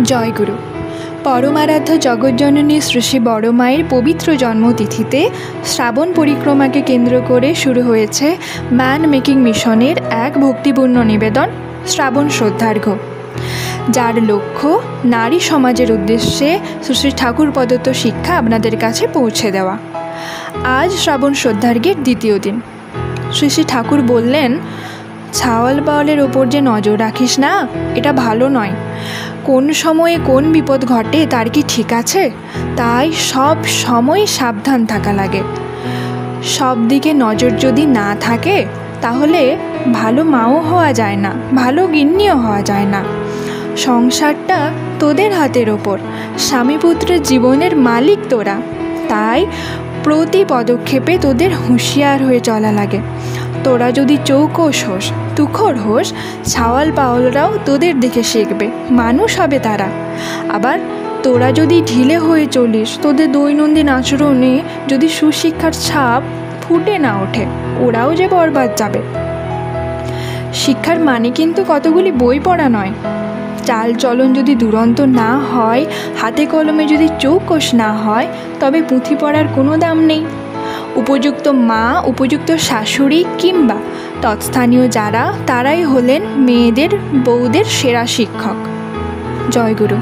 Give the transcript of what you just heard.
জয়গুরু। পরমারাধ্য জগজ্জননী শ্রী শ্রী বড় মায়ের পবিত্র জন্মতিথিতে শ্রাবণ পরিক্রমাকে কেন্দ্র করে শুরু হয়েছে ম্যান মেকিং মিশনের এক ভক্তিপূর্ণ নিবেদন শ্রাবণ শ্রদ্ধার্ঘ্য, যার লক্ষ্য নারী সমাজের উদ্দেশ্যে শ্রী শ্রী ঠাকুর প্রদত্ত শিক্ষা আপনাদের কাছে পৌঁছে দেওয়া। আজ শ্রাবণ শ্রদ্ধার্ঘ্যের দ্বিতীয় দিন। শ্রী শ্রী ঠাকুর বললেন, ছাওয়াল পাওয়ালের ওপর যে নজর রাখিস না, এটা ভালো নয়। কোন সময়ে কোন বিপদ ঘটে তার কি ঠিক আছে? তাই সব সময় সাবধান থাকা লাগে। সব দিকে নজর যদি না থাকে তাহলে ভালো মাও হওয়া যায় না, ভালো গিন্নিও হওয়া যায় না। সংসারটা তোদের হাতের ওপর, স্বামী পুত্রের জীবনের মালিক তোরা। তাই প্রতি পদক্ষেপে তোদের হুঁশিয়ার হয়ে চলা লাগে। তোরা যদি চৌকস হোস, তুখর হোস, ছাওয়াল পাওয়ালরাও তোদের দেখে শিখবে, মানুষ হবে তারা। আবার তোরা যদি ঢিলে হয়ে চলিস, তোদের দৈনন্দিন আচরণে যদি সুশিক্ষার ছাপ ফুটে না ওঠে, ওরাও যে বরবাদ যাবে। শিক্ষার মানে কিন্তু কতগুলি বই পড়া নয়। চাল চলন যদি দুরন্ত না হয়, হাতে কলমে যদি চৌকস না হয়, তবে পুঁথি পড়ার কোনো দাম নেই। উপযুক্ত মা, উপযুক্ত শাশুড়ি কিংবা তৎস্থানীয় যারা, তারাই হলেন মেয়েদের, বউদের সেরা শিক্ষক। জয়গুরু।